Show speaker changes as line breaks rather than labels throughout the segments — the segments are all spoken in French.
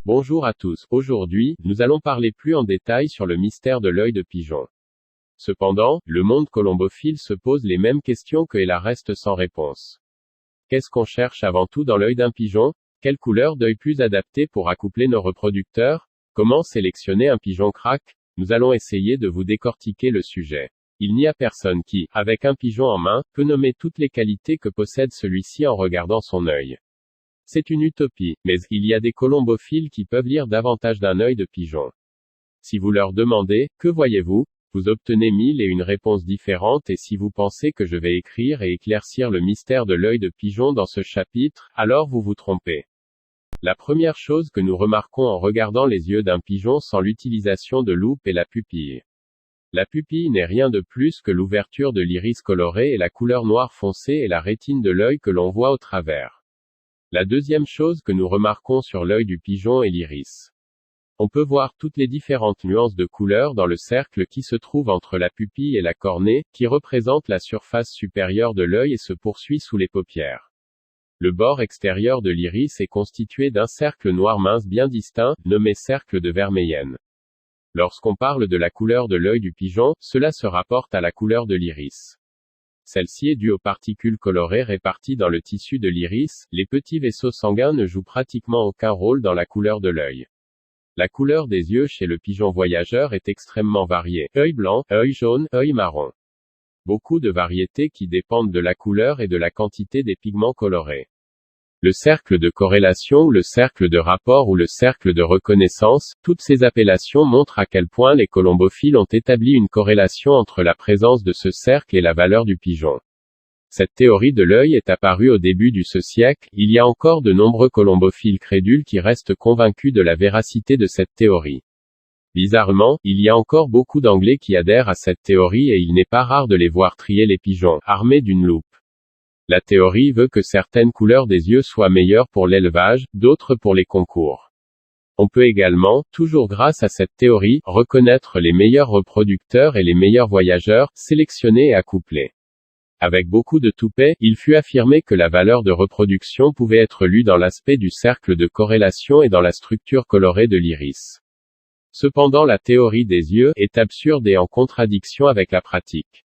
Bonjour à tous. Aujourd'hui, nous allons parler plus en détail sur le mystère de l'œil de pigeon. Cependant, le monde colombophile se pose les mêmes questions que et la reste sans réponse. Qu'est-ce qu'on cherche avant tout dans l'œil d'un pigeon? Quelle couleur d'œil plus adaptée pour accoupler nos reproducteurs? Comment sélectionner un pigeon crack? Nous allons essayer de vous décortiquer le sujet. Il n'y a personne qui, avec un pigeon en main, peut nommer toutes les qualités que possède celui-ci en regardant son œil. C'est une utopie, mais il y a des colombophiles qui peuvent lire davantage d'un œil de pigeon. Si vous leur demandez, que voyez-vous? Vous obtenez 1001 réponses différentes et si vous pensez que je vais écrire et éclaircir le mystère de l'œil de pigeon dans ce chapitre, alors vous vous trompez. La première chose que nous remarquons en regardant les yeux d'un pigeon sans l'utilisation de loupe est la pupille. La pupille n'est rien de plus que l'ouverture de l'iris coloré et la couleur noire foncé et la rétine de l'œil que l'on voit au travers. La deuxième chose que nous remarquons sur l'œil du pigeon est l'iris. On peut voir toutes les différentes nuances de couleurs dans le cercle qui se trouve entre la pupille et la cornée, qui représente la surface supérieure de l'œil et se poursuit sous les paupières. Le bord extérieur de l'iris est constitué d'un cercle noir mince bien distinct, nommé cercle de Vermeyen. Lorsqu'on parle de la couleur de l'œil du pigeon, cela se rapporte à la couleur de l'iris. Celle-ci est due aux particules colorées réparties dans le tissu de l'iris. Les petits vaisseaux sanguins ne jouent pratiquement aucun rôle dans la couleur de l'œil. La couleur des yeux chez le pigeon voyageur est extrêmement variée. Œil blanc, œil jaune, œil marron. Beaucoup de variétés qui dépendent de la couleur et de la quantité des pigments colorés. Le cercle de corrélation ou le cercle de rapport ou le cercle de reconnaissance, toutes ces appellations montrent à quel point les colombophiles ont établi une corrélation entre la présence de ce cercle et la valeur du pigeon. Cette théorie de l'œil est apparue au début du ce siècle. Il y a encore de nombreux colombophiles crédules qui restent convaincus de la véracité de cette théorie. Bizarrement, il y a encore beaucoup d'Anglais qui adhèrent à cette théorie et il n'est pas rare de les voir trier les pigeons, armés d'une loupe. La théorie veut que certaines couleurs des yeux soient meilleures pour l'élevage, d'autres pour les concours. On peut également, toujours grâce à cette théorie, reconnaître les meilleurs reproducteurs et les meilleurs voyageurs, sélectionnés et accouplés. Avec beaucoup de toupet, il fut affirmé que la valeur de reproduction pouvait être lue dans l'aspect du cercle de corrélation et dans la structure colorée de l'iris. Cependant, la théorie des yeux est absurde et en contradiction avec la pratique.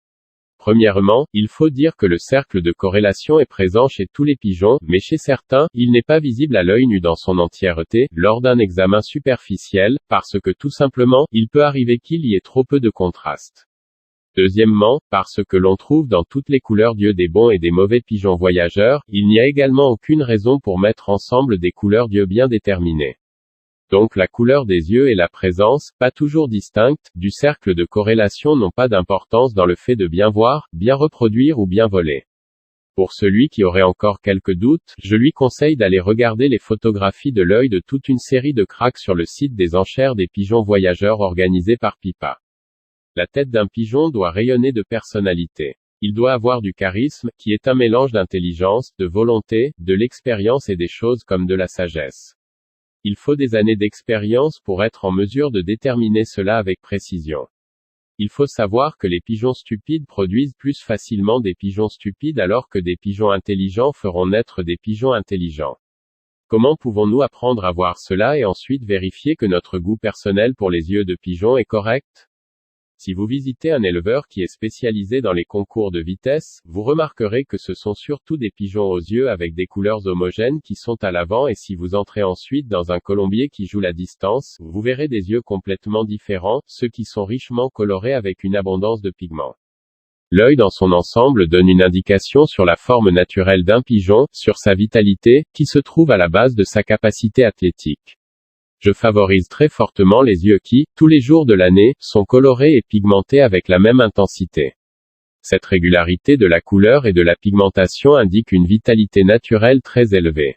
Premièrement, il faut dire que le cercle de corrélation est présent chez tous les pigeons, mais chez certains, il n'est pas visible à l'œil nu dans son entièreté, lors d'un examen superficiel, parce que tout simplement, il peut arriver qu'il y ait trop peu de contraste. Deuxièmement, parce que l'on trouve dans toutes les couleurs d'yeux des bons et des mauvais pigeons voyageurs, il n'y a également aucune raison pour mettre ensemble des couleurs d'yeux bien déterminées. Donc la couleur des yeux et la présence, pas toujours distincte, du cercle de corrélation n'ont pas d'importance dans le fait de bien voir, bien reproduire ou bien voler. Pour celui qui aurait encore quelques doutes, je lui conseille d'aller regarder les photographies de l'œil de toute une série de cracks sur le site des enchères des pigeons voyageurs organisé par Pipa. La tête d'un pigeon doit rayonner de personnalité. Il doit avoir du charisme, qui est un mélange d'intelligence, de volonté, de l'expérience et des choses comme de la sagesse. Il faut des années d'expérience pour être en mesure de déterminer cela avec précision. Il faut savoir que les pigeons stupides produisent plus facilement des pigeons stupides alors que des pigeons intelligents feront naître des pigeons intelligents. Comment pouvons-nous apprendre à voir cela et ensuite vérifier que notre goût personnel pour les yeux de pigeon est correct? Si vous visitez un éleveur qui est spécialisé dans les concours de vitesse, vous remarquerez que ce sont surtout des pigeons aux yeux avec des couleurs homogènes qui sont à l'avant et si vous entrez ensuite dans un colombier qui joue la distance, vous verrez des yeux complètement différents, ceux qui sont richement colorés avec une abondance de pigments. L'œil dans son ensemble donne une indication sur la forme naturelle d'un pigeon, sur sa vitalité, qui se trouve à la base de sa capacité athlétique. Je favorise très fortement les yeux qui, tous les jours de l'année, sont colorés et pigmentés avec la même intensité. Cette régularité de la couleur et de la pigmentation indique une vitalité naturelle très élevée.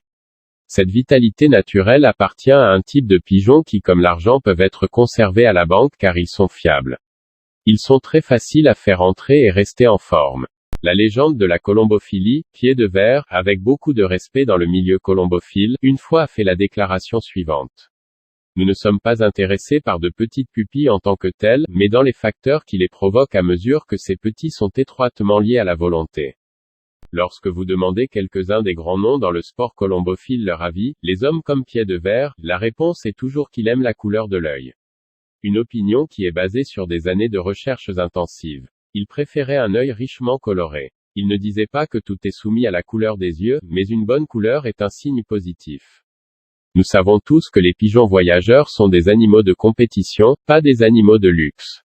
Cette vitalité naturelle appartient à un type de pigeon qui comme l'argent peuvent être conservés à la banque car ils sont fiables. Ils sont très faciles à faire entrer et rester en forme. La légende de la colombophilie, pied de verre, avec beaucoup de respect dans le milieu colombophile, une fois a fait la déclaration suivante. Nous ne sommes pas intéressés par de petites pupilles en tant que telles, mais dans les facteurs qui les provoquent à mesure que ces petits sont étroitement liés à la volonté. Lorsque vous demandez quelques-uns des grands noms dans le sport colombophile leur avis, les hommes comme Pied-de-Verre, la réponse est toujours qu'il aime la couleur de l'œil. Une opinion qui est basée sur des années de recherches intensives. Il préférait un œil richement coloré. Il ne disait pas que tout est soumis à la couleur des yeux, mais une bonne couleur est un signe positif. Nous savons tous que les pigeons voyageurs sont des animaux de compétition, pas des animaux de luxe.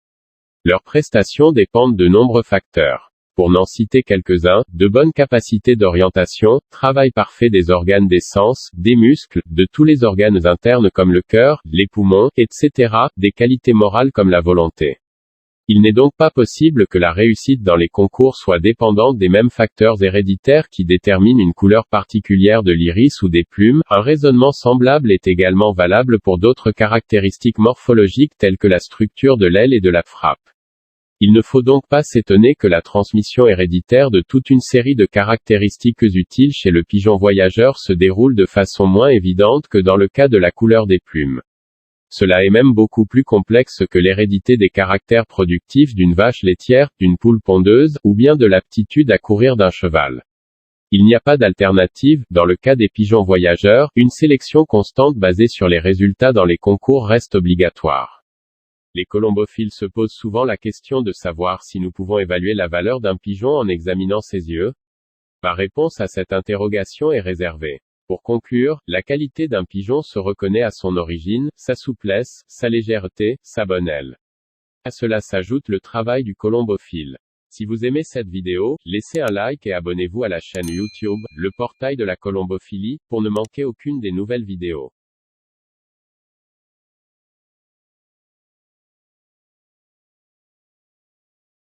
Leurs prestations dépendent de nombreux facteurs. Pour n'en citer quelques-uns, de bonnes capacités d'orientation, travail parfait des organes des sens, des muscles, de tous les organes internes comme le cœur, les poumons, etc., des qualités morales comme la volonté. Il n'est donc pas possible que la réussite dans les concours soit dépendante des mêmes facteurs héréditaires qui déterminent une couleur particulière de l'iris ou des plumes. Un raisonnement semblable est également valable pour d'autres caractéristiques morphologiques telles que la structure de l'aile et de la frappe. Il ne faut donc pas s'étonner que la transmission héréditaire de toute une série de caractéristiques utiles chez le pigeon voyageur se déroule de façon moins évidente que dans le cas de la couleur des plumes. Cela est même beaucoup plus complexe que l'hérédité des caractères productifs d'une vache laitière, d'une poule pondeuse, ou bien de l'aptitude à courir d'un cheval. Il n'y a pas d'alternative. Dans le cas des pigeons voyageurs, une sélection constante basée sur les résultats dans les concours reste obligatoire. Les colombophiles se posent souvent la question de savoir si nous pouvons évaluer la valeur d'un pigeon en examinant ses yeux. Ma réponse à cette interrogation est réservée. Pour conclure, la qualité d'un pigeon se reconnaît à son origine, sa souplesse, sa légèreté, sa bonne aile. À cela s'ajoute le travail du colombophile. Si vous aimez cette vidéo, laissez un like et abonnez-vous à la chaîne YouTube, le portail de la colombophilie, pour ne manquer aucune des nouvelles vidéos.